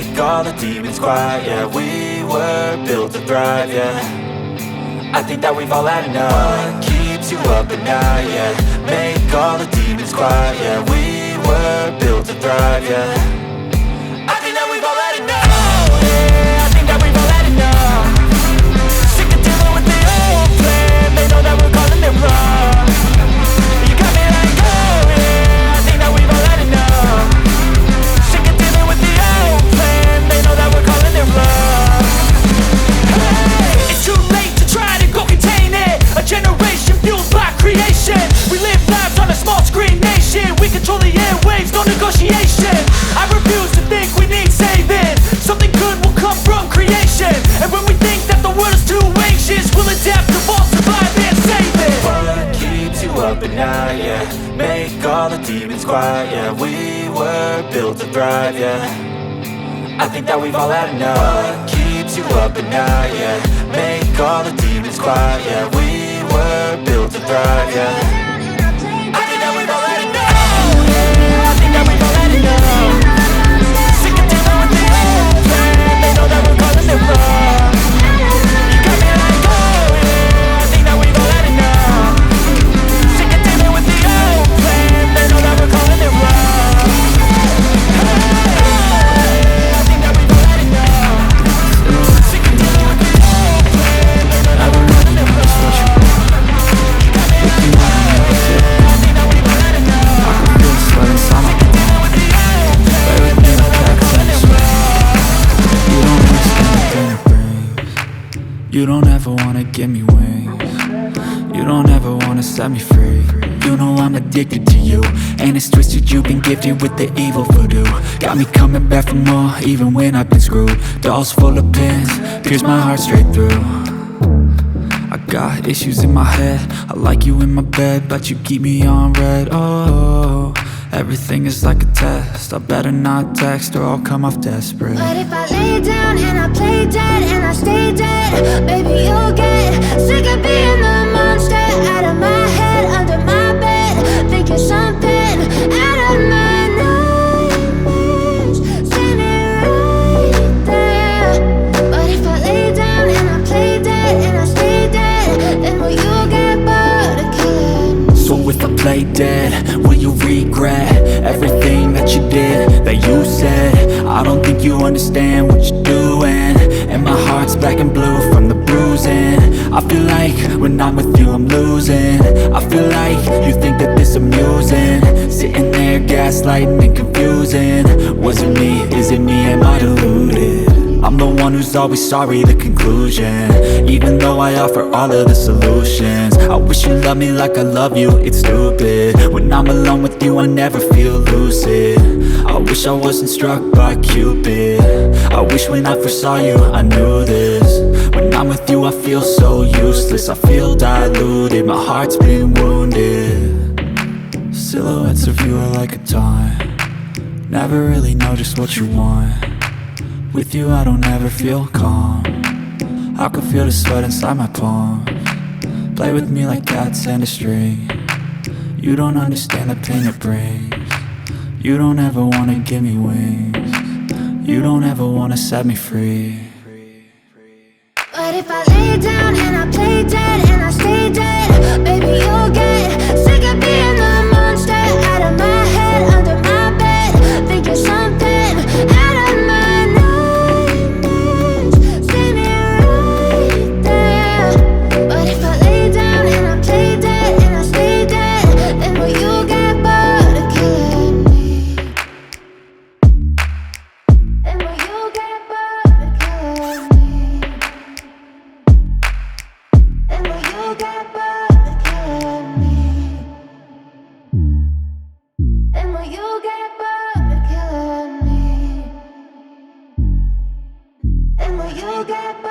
make all the demons quiet. Yeah, we were built to thrive, yeah. I think that we've all had enough. What keeps you up at night, yeah. Make all the demons quiet, yeah. We were built to thrive, yeah. I think that we've all had enough. Oh, yeah, I think that we've all had enough. Sick of dealing with the old plan. They know that we're calling it wrong. You got me like, oh yeah, I think that we've all had enough. Sick of dealing with the old plan. They know that we're calling it wrong. Hey, it's too late to try to go contain it. A generation fueled by creation. We live lives on a small screen nation. We control the airwaves, no negotiation. I refuse to think we need saving. Something good will come from creation. And when we think that the world is too anxious, we'll adapt, evolve, survive and save it. What keeps you up at night, yeah. Make all the demons quiet, yeah. We were built to thrive, yeah. I think that we've all had enough. What keeps you up at night, yeah. Make all the demons quiet, yeah. We were built to thrive, yeah. I think that we've all had enough. Oh, yeah, I think that we've all had enough. Sick of dealing with the old plan. They know that we're calling it wrong. You got me like, oh yeah, I think that we've all had enough. Sick of dealing with the old plan. They know that we're calling it wrong. Hey, I think that we've all had enough. Sick of dealing with the old plan. They know that we're calling it wrong. You got me like, oh yeah, I think that we've all had enough. Sweat inside my palms. Play with me like accents. You don't understand the pain it brings. You don't ever wanna give me wings. You don't ever wanna set me free. You know I'm addicted to you, and it's twisted. You've been gifted with the evil voodoo. Got me coming back for more, even when I've been screwed. Dolls full of pins, pierce my heart straight through. I got issues in my head. I like you in my bed, but you keep me on red. Oh, everything is like a test. I better not text or I'll come off desperate. But if I lay down and I play dead and I stay dead, baby, you'll get sick of being the monster out of my head, under my bed, thinking something out of my nightmares, standing right there. But if I lay down and I play dead and I stay dead, then will you get bored of killing me? So if I play dead, will you regret everything that you did, that you said? I don't think you understand what you're doing, and my heart's black and blue from the bruising. I feel like when I'm with you I'm losing. I feel like you think that this amusing, sitting there gaslighting and confusing. Was it me? Is it me? Am I deluded? I'm the one who's always sorry, the conclusion, even though I offer all of the solutions. I wish you loved me like I love you, it's stupid. When I'm alone with you I never feel lucid. I wish I wasn't struck by Cupid. I wish when I first saw you I knew this. When I'm with you I feel so useless. I feel diluted, my heart's been wounded. Silhouettes of you are like a taunt. Never really know just what you want. With you I don't ever feel calm. I can feel the sweat inside my palms. Play with me like cats and a string. You don't understand the pain it brings. You don't ever wanna give me wings. You don't ever wanna set me free. But if I lay down and I play dead and I stay dead, baby, you'll get sick of being the monster out of my head, under my bed, thinking something out of my nightmares, standing right there. But if I lay down and I play dead and I stay dead, then will you get bored of killing me? Then will you get bored of killing me? Then will you get bored of killing me? Then will you get bored of killing me? Then will you get bored?